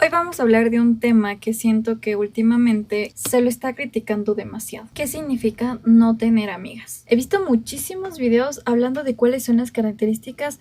Hoy vamos a hablar de un tema que siento que últimamente se lo está criticando demasiado. ¿Qué significa no tener amigas? He visto muchísimos videos hablando de cuáles son las características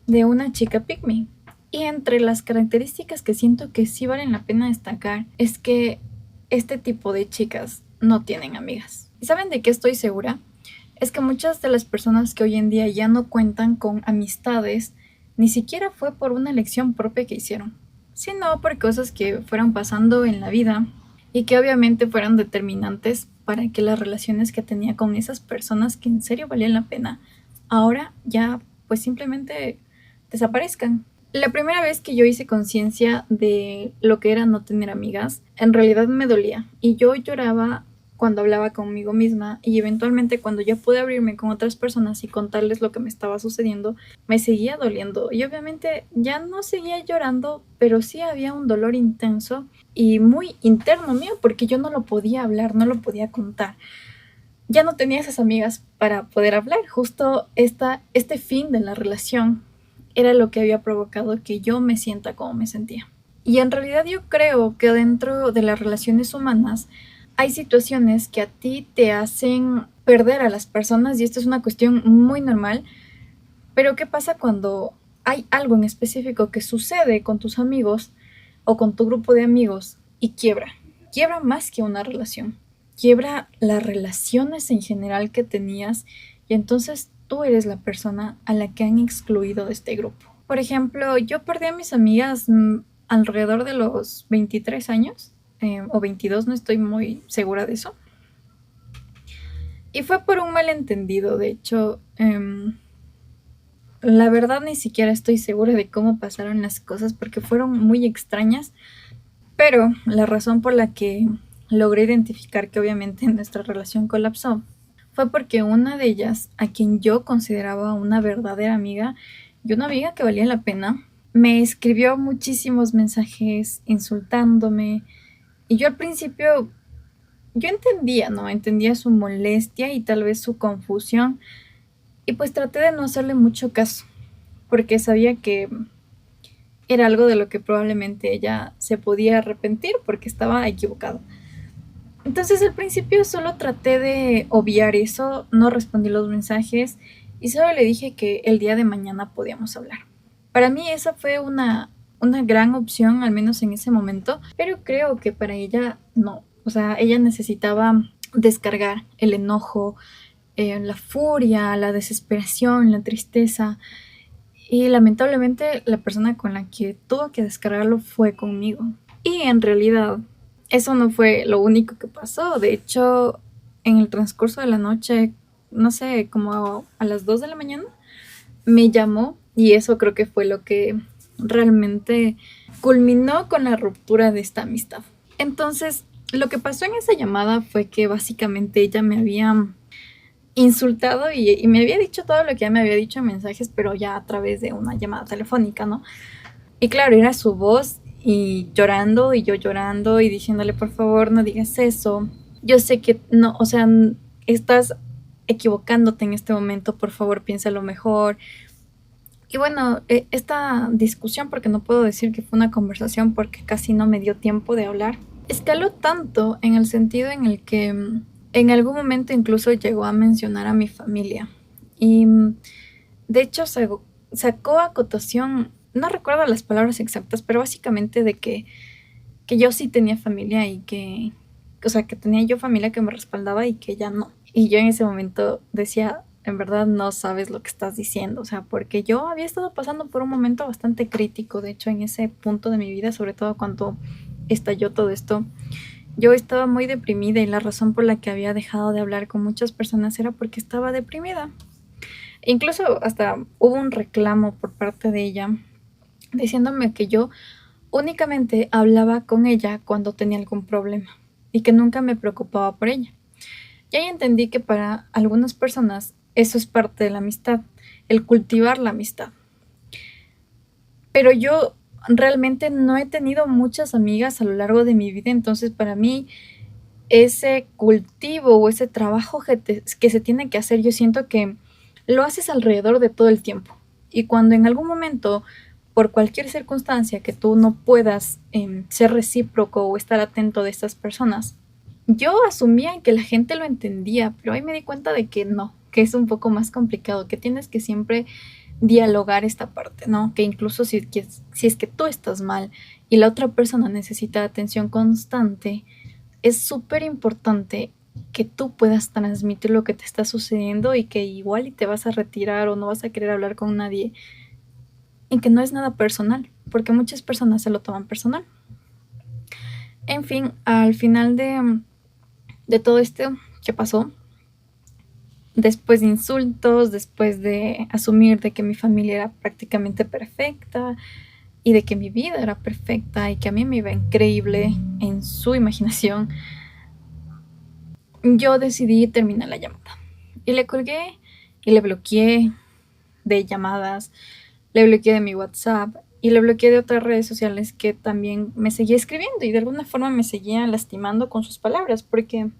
de una chica pygmy. Y entre las características que siento que sí valen la pena destacar es que este tipo de chicas no tienen amigas. ¿Y saben de qué estoy segura? Es que muchas de las personas que hoy en día ya no cuentan con amistades ni siquiera fue por una elección propia que hicieron, sino por cosas que fueron pasando en la vida y que obviamente fueron determinantes para que las relaciones que tenía con esas personas que en serio valían la pena, ahora ya pues simplemente desaparezcan. La primera vez que yo hice conciencia de lo que era no tener amigas, en realidad me dolía y yo lloraba cuando hablaba conmigo misma, y eventualmente cuando ya pude abrirme con otras personas y contarles lo que me estaba sucediendo, me seguía doliendo y obviamente ya no seguía llorando, pero sí había un dolor intenso y muy interno mío porque yo no lo podía hablar, no lo podía contar. Ya no tenía esas amigas para poder hablar. Justo este fin de la relación era lo que había provocado que yo me sienta como me sentía. Y en realidad yo creo que dentro de las relaciones humanas hay situaciones que a ti te hacen perder a las personas y esto es una cuestión muy normal, pero ¿qué pasa cuando hay algo en específico que sucede con tus amigos o con tu grupo de amigos y quiebra? Quiebra más que una relación, quiebra las relaciones en general que tenías y entonces tú eres la persona a la que han excluido de este grupo. Por ejemplo, yo perdí a mis amigas alrededor de los 23 años o 22, no estoy muy segura de eso. Y fue por un malentendido, de hecho, la verdad ni siquiera estoy segura de cómo pasaron las cosas porque fueron muy extrañas, pero la razón por la que logré identificar que obviamente nuestra relación colapsó fue porque una de ellas, a quien yo consideraba una verdadera amiga y una amiga que valía la pena, me escribió muchísimos mensajes insultándome, y yo al principio, yo entendía, ¿no? Entendía su molestia y tal vez su confusión. Y pues traté de no hacerle mucho caso, porque sabía que era algo de lo que probablemente ella se podía arrepentir porque estaba equivocado. Entonces al principio solo traté de obviar eso, no respondí los mensajes y solo le dije que el día de mañana podíamos hablar. Para mí esa fue una gran opción, al menos en ese momento, pero creo que para ella no. O sea, ella necesitaba descargar el enojo, la furia, la desesperación, la tristeza. Y lamentablemente la persona con la que tuvo que descargarlo fue conmigo. Y en realidad eso no fue lo único que pasó. De hecho, en el transcurso de la noche, no sé, como a las 2 de la mañana, me llamó y eso creo que fue lo que realmente culminó con la ruptura de esta amistad. Entonces, lo que pasó en esa llamada fue que básicamente ella me había insultado y me había dicho todo lo que ya me había dicho en mensajes, pero ya a través de una llamada telefónica, ¿no? Y claro, era su voz y llorando y yo llorando y diciéndole, por favor, no digas eso. Yo sé que no, o sea, estás equivocándote en este momento, por favor, piénsalo mejor. Y bueno, esta discusión, porque no puedo decir que fue una conversación porque casi no me dio tiempo de hablar, escaló tanto en el sentido en el que en algún momento incluso llegó a mencionar a mi familia. Y de hecho sacó a cotación, no recuerdo las palabras exactas, pero básicamente de que yo sí tenía familia y que, o sea, que tenía yo familia que me respaldaba y que ella no. Y yo en ese momento decía, en verdad no sabes lo que estás diciendo, o sea, porque yo había estado pasando por un momento bastante crítico, de hecho, en ese punto de mi vida, sobre todo cuando estalló todo esto. Yo estaba muy deprimida y la razón por la que había dejado de hablar con muchas personas era porque estaba deprimida. Incluso hasta hubo un reclamo por parte de ella diciéndome que yo únicamente hablaba con ella cuando tenía algún problema y que nunca me preocupaba por ella. Y ahí entendí que para algunas personas eso es parte de la amistad, el cultivar la amistad. Pero yo realmente no he tenido muchas amigas a lo largo de mi vida, entonces para mí ese cultivo o ese trabajo que se tiene que hacer, yo siento que lo haces alrededor de todo el tiempo. Y cuando en algún momento por cualquier circunstancia que tú no puedas ser recíproco o estar atento de estas personas, yo asumía que la gente lo entendía, pero ahí me di cuenta de que no, que es un poco más complicado, que tienes que siempre dialogar esta parte, ¿no? Que incluso si es que tú estás mal y la otra persona necesita atención constante, es súper importante que tú puedas transmitir lo que te está sucediendo y que igual y te vas a retirar o no vas a querer hablar con nadie y que no es nada personal, porque muchas personas se lo toman personal. En fin, al final de todo esto que pasó, después de insultos, después de asumir de que mi familia era prácticamente perfecta y de que mi vida era perfecta y que a mí me iba increíble en su imaginación, yo decidí terminar la llamada. Y le colgué y le bloqueé de llamadas, le bloqueé de mi WhatsApp y le bloqueé de otras redes sociales que también me seguía escribiendo y de alguna forma me seguía lastimando con sus palabras, porque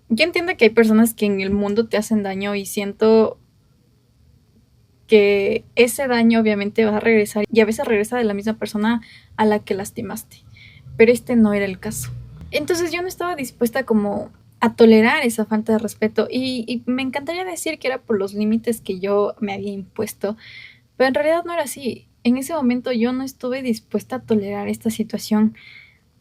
yo entiendo que hay personas que en el mundo te hacen daño y siento que ese daño obviamente va a regresar y a veces regresa de la misma persona a la que lastimaste, pero este no era el caso. Entonces yo no estaba dispuesta como a tolerar esa falta de respeto y me encantaría decir que era por los límites que yo me había impuesto, pero en realidad no era así. En ese momento yo no estuve dispuesta a tolerar esta situación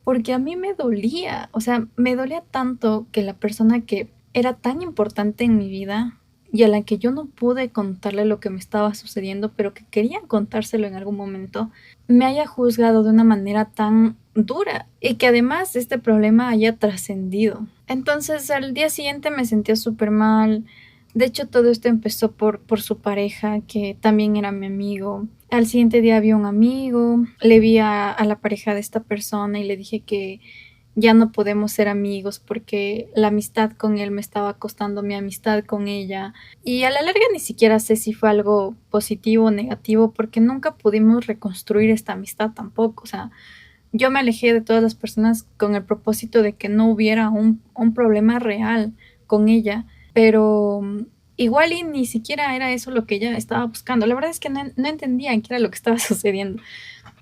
porque a mí me dolía, o sea, me dolía tanto que la persona que era tan importante en mi vida y a la que yo no pude contarle lo que me estaba sucediendo, pero que quería contárselo en algún momento, me haya juzgado de una manera tan dura y que además este problema haya trascendido. Entonces al día siguiente me sentía súper mal. De hecho, todo esto empezó por su pareja, que también era mi amigo. Al siguiente día vi a un amigo, le vi a la pareja de esta persona y le dije que ya no podemos ser amigos porque la amistad con él me estaba costando mi amistad con ella. Y a la larga ni siquiera sé si fue algo positivo o negativo porque nunca pudimos reconstruir esta amistad tampoco. O sea, yo me alejé de todas las personas con el propósito de que no hubiera un problema real con ella, pero igual y ni siquiera era eso lo que ella estaba buscando. La verdad es que no entendía qué era lo que estaba sucediendo.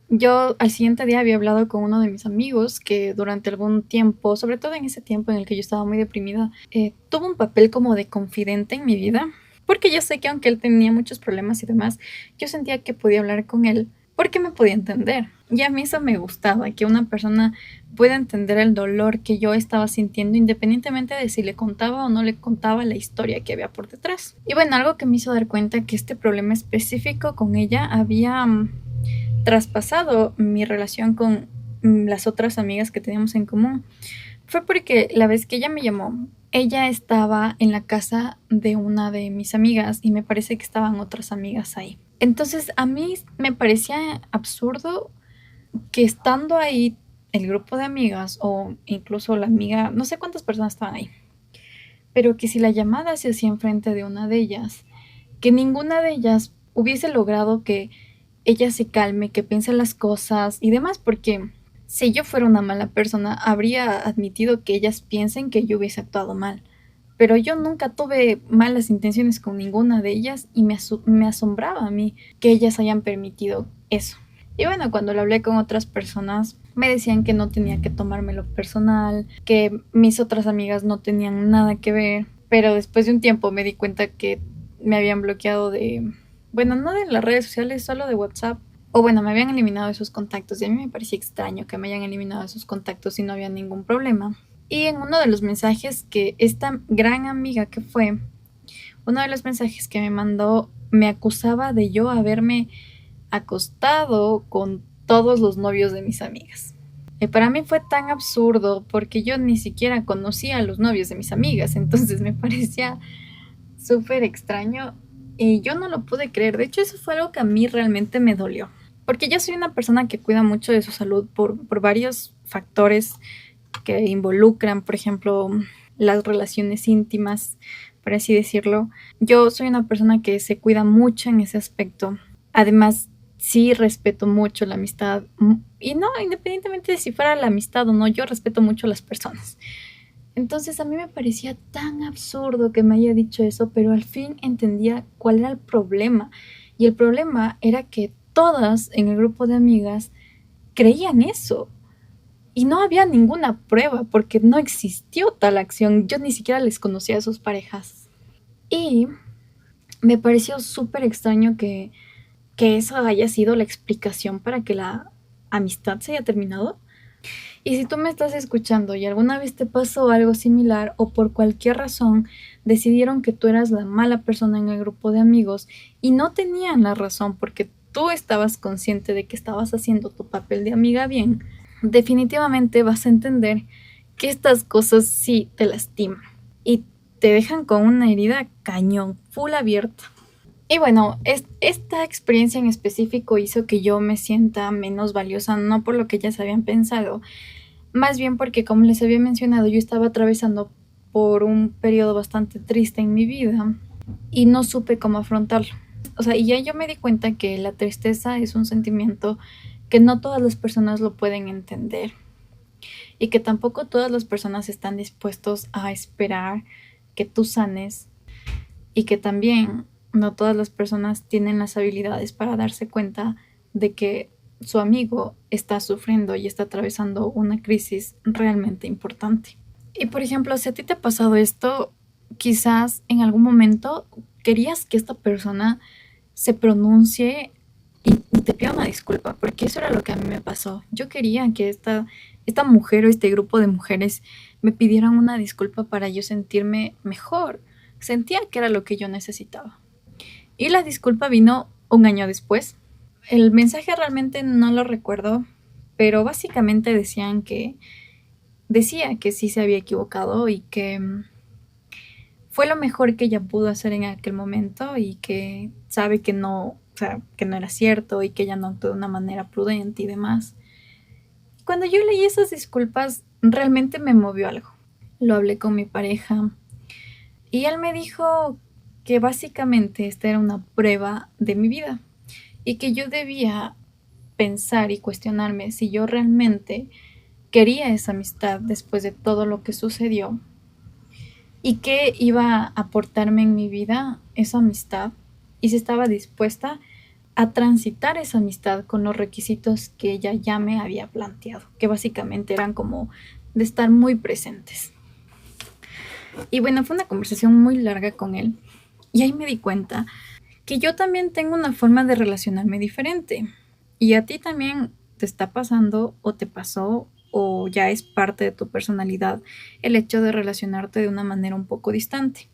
Yo al siguiente día había hablado con uno de mis amigos que durante algún tiempo, sobre todo en ese tiempo en el que yo estaba muy deprimida, tuvo un papel como de confidente en mi vida, porque yo sé que aunque él tenía muchos problemas y demás, yo sentía que podía hablar con él porque me podía entender. Y a mí eso me gustaba, que una persona pueda entender el dolor que yo estaba sintiendo independientemente de si le contaba o no le contaba la historia que había por detrás. Y bueno, algo que me hizo dar cuenta que este problema específico con ella había traspasado mi relación con las otras amigas que teníamos en común fue porque la vez que ella me llamó, ella estaba en la casa de una de mis amigas y me parece que estaban otras amigas ahí. Entonces a mí me parecía absurdo que estando ahí el grupo de amigas o incluso la amiga, no sé cuántas personas estaban ahí, pero que si la llamada se hacía enfrente de una de ellas, que ninguna de ellas hubiese logrado que ella se calme, que piense las cosas y demás, porque si yo fuera una mala persona, habría admitido que ellas piensen que yo hubiese actuado mal. Pero yo nunca tuve malas intenciones con ninguna de ellas y me asombraba a mí que ellas hayan permitido eso. Y bueno, cuando lo hablé con otras personas, me decían que no tenía que tomármelo personal, que mis otras amigas no tenían nada que ver, pero después de un tiempo me di cuenta que me habían bloqueado bueno, no de las redes sociales, solo de WhatsApp. O bueno, me habían eliminado de sus contactos y a mí me parecía extraño que me hayan eliminado de sus contactos y no había ningún problema. Y en uno de los mensajes que esta gran amiga que fue, uno de los mensajes que me mandó me acusaba de yo haberme acostado con todos los novios de mis amigas. Y para mí fue tan absurdo porque yo ni siquiera conocía a los novios de mis amigas, entonces me parecía súper extraño y yo no lo pude creer. De hecho, eso fue algo que a mí realmente me dolió. Porque yo soy una persona que cuida mucho de su salud por varios factores que involucran, por ejemplo, las relaciones íntimas, por así decirlo. Yo soy una persona que se cuida mucho en ese aspecto. Además, sí respeto mucho la amistad. Y no, independientemente de si fuera la amistad o no, yo respeto mucho a las personas. Entonces a mí me parecía tan absurdo que me haya dicho eso, pero al fin entendía cuál era el problema. Y el problema era que todas en el grupo de amigas creían eso. Y no había ninguna prueba porque no existió tal acción. Yo ni siquiera les conocía a sus parejas. Y me pareció súper extraño que esa haya sido la explicación para que la amistad se haya terminado. Y si tú me estás escuchando y alguna vez te pasó algo similar o por cualquier razón decidieron que tú eras la mala persona en el grupo de amigos y no tenían la razón porque tú estabas consciente de que estabas haciendo tu papel de amiga bien, definitivamente vas a entender que estas cosas sí te lastiman y te dejan con una herida cañón, full abierta. Y bueno, esta experiencia en específico hizo que yo me sienta menos valiosa, no por lo que ellas habían pensado, más bien porque, como les había mencionado, yo estaba atravesando por un periodo bastante triste en mi vida y no supe cómo afrontarlo. O sea, y ya yo me di cuenta que la tristeza es un sentimiento que no todas las personas lo pueden entender y que tampoco todas las personas están dispuestos a esperar que tú sanes y que también no todas las personas tienen las habilidades para darse cuenta de que su amigo está sufriendo y está atravesando una crisis realmente importante. Y por ejemplo, si a ti te ha pasado esto, quizás en algún momento querías que esta persona se pronuncie y te pida una disculpa, porque eso era lo que a mí me pasó. Yo quería que esta mujer o este grupo de mujeres me pidieran una disculpa para yo sentirme mejor. Sentía que era lo que yo necesitaba. Y la disculpa vino un año después. El mensaje realmente no lo recuerdo, pero básicamente decía que sí se había equivocado y que fue lo mejor que ella pudo hacer en aquel momento y que sabe que no, o sea, que no era cierto y que ella no actuó de una manera prudente y demás. Cuando yo leí esas disculpas, realmente me movió algo. Lo hablé con mi pareja y él me dijo que básicamente esta era una prueba de mi vida y que yo debía pensar y cuestionarme si yo realmente quería esa amistad después de todo lo que sucedió y qué iba a aportarme en mi vida esa amistad y si estaba dispuesta a transitar esa amistad con los requisitos que ella ya me había planteado, que básicamente eran como de estar muy presentes. Y bueno, fue una conversación muy larga con él y ahí me di cuenta que yo también tengo una forma de relacionarme diferente y a ti también te está pasando o te pasó o ya es parte de tu personalidad el hecho de relacionarte de una manera un poco distante.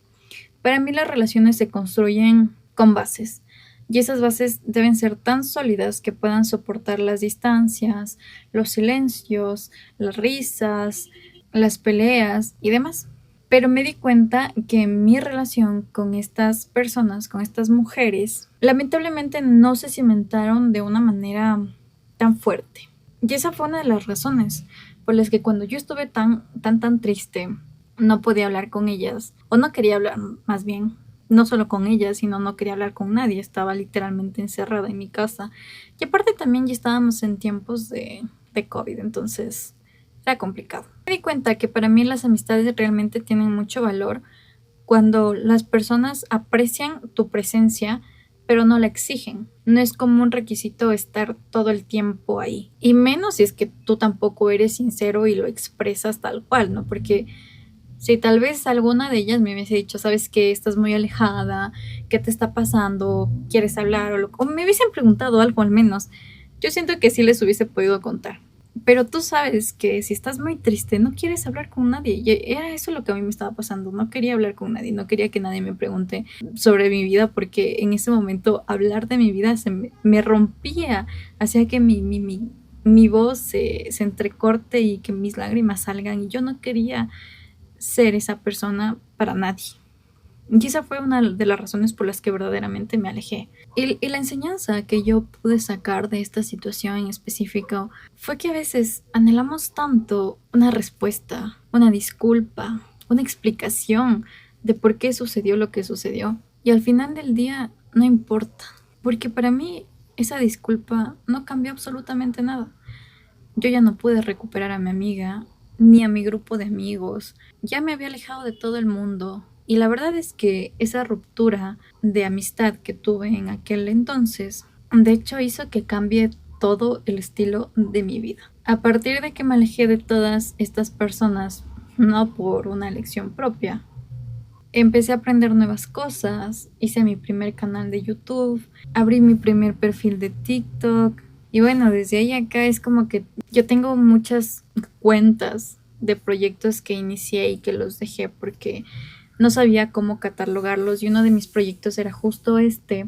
Para mí las relaciones se construyen con bases y esas bases deben ser tan sólidas que puedan soportar las distancias, los silencios, las risas, las peleas y demás. Pero me di cuenta que mi relación con estas personas, con estas mujeres, lamentablemente no se cimentaron de una manera tan fuerte. Y esa fue una de las razones por las que cuando yo estuve tan triste, no podía hablar con ellas, o no quería hablar más bien, no solo con ellas, sino no quería hablar con nadie, estaba literalmente encerrada en mi casa. Y aparte también ya estábamos en tiempos de COVID, entonces era complicado. Me di cuenta que para mí las amistades realmente tienen mucho valor cuando las personas aprecian tu presencia, pero no la exigen. No es como un requisito estar todo el tiempo ahí. Y menos si es que tú tampoco eres sincero y lo expresas tal cual, ¿no? Porque si tal vez alguna de ellas me hubiese dicho, sabes que estás muy alejada, ¿qué te está pasando? ¿Quieres hablar? O me hubiesen preguntado algo al menos. Yo siento que sí les hubiese podido contar. Pero tú sabes que si estás muy triste, no quieres hablar con nadie. Y era eso lo que a mí me estaba pasando. No quería hablar con nadie, no quería que nadie me pregunte sobre mi vida, porque en ese momento hablar de mi vida me rompía, hacía que mi voz se entrecorte y que mis lágrimas salgan. Y yo no quería ser esa persona para nadie. Y esa fue una de las razones por las que verdaderamente me alejé. Y la enseñanza que yo pude sacar de esta situación en específico fue que a veces anhelamos tanto una respuesta, una disculpa, una explicación de por qué sucedió lo que sucedió. Y al final del día no importa, porque para mí esa disculpa no cambió absolutamente nada. Yo ya no pude recuperar a mi amiga, ni a mi grupo de amigos. Ya me había alejado de todo el mundo. Y la verdad es que esa ruptura de amistad que tuve en aquel entonces De hecho, hizo que cambie todo el estilo de mi vida. A partir de que me alejé de todas estas personas, no por una elección propia, empecé a aprender nuevas cosas, hice mi primer canal de YouTube, abrí mi primer perfil de TikTok y bueno, desde ahí acá es como que yo tengo muchas cuentas de proyectos que inicié y que los dejé porque no sabía cómo catalogarlos y uno de mis proyectos era justo este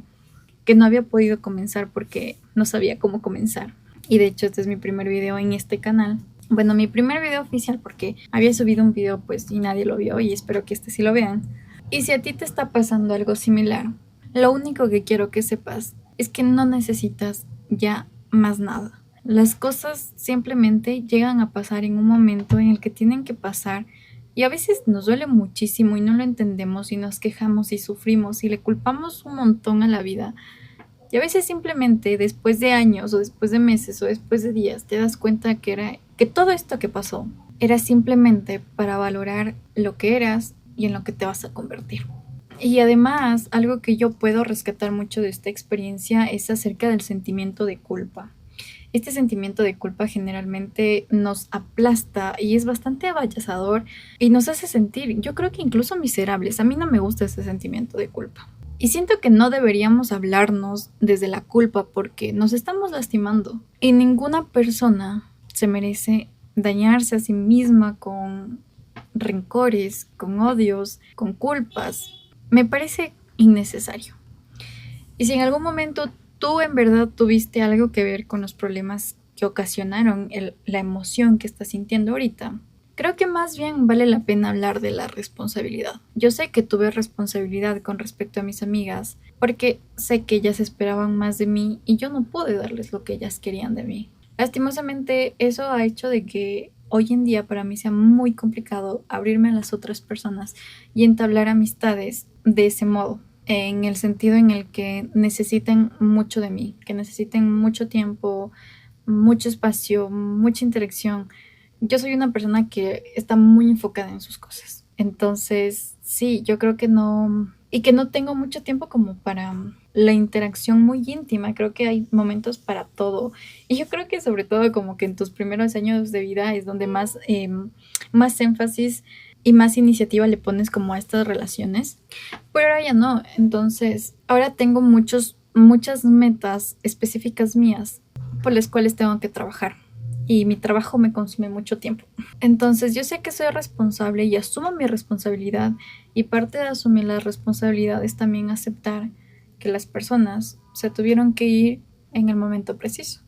que no había podido comenzar porque no sabía cómo comenzar. Y de hecho este es mi primer video en este canal. Bueno, mi primer video oficial porque había subido un video pues y nadie lo vio y espero que este sí lo vean. Y si a ti te está pasando algo similar, lo único que quiero que sepas es que no necesitas ya más nada. Las cosas simplemente llegan a pasar en un momento en el que tienen que pasar y a veces nos duele muchísimo y no lo entendemos y nos quejamos y sufrimos y le culpamos un montón a la vida. Y a veces simplemente después de años o después de meses o después de días te das cuenta que todo esto que pasó era simplemente para valorar lo que eras y en lo que te vas a convertir. Y además, algo que yo puedo rescatar mucho de esta experiencia es acerca del sentimiento de culpa. Este sentimiento de culpa generalmente nos aplasta y es bastante avallazador y nos hace sentir, yo creo que incluso miserables. A mí no me gusta ese sentimiento de culpa. Y siento que no deberíamos hablarnos desde la culpa porque nos estamos lastimando. Y ninguna persona se merece dañarse a sí misma con rencores, con odios, con culpas. Me parece innecesario. Y si en algún momento tú en verdad tuviste algo que ver con los problemas que ocasionaron la emoción que estás sintiendo ahorita, creo que más bien vale la pena hablar de la responsabilidad. Yo sé que tuve responsabilidad con respecto a mis amigas, porque sé que ellas esperaban más de mí y yo no pude darles lo que ellas querían de mí. Lastimosamente, eso ha hecho de que hoy en día para mí sea muy complicado abrirme a las otras personas y entablar amistades de ese modo, en el sentido en el que necesiten mucho de mí, que necesiten mucho tiempo, mucho espacio, mucha interacción. Yo soy una persona que está muy enfocada en sus cosas. Entonces, sí, yo creo que no, y que no tengo mucho tiempo como para la interacción muy íntima. Creo que hay momentos para todo. Y yo creo que sobre todo como que en tus primeros años de vida es donde más énfasis y más iniciativa le pones como a estas relaciones. Pero ahora ya no. Entonces, ahora tengo muchas metas específicas mías por las cuales tengo que trabajar y mi trabajo me consume mucho tiempo. Entonces yo sé que soy responsable y asumo mi responsabilidad y parte de asumir la responsabilidad es también aceptar que las personas se tuvieron que ir en el momento preciso.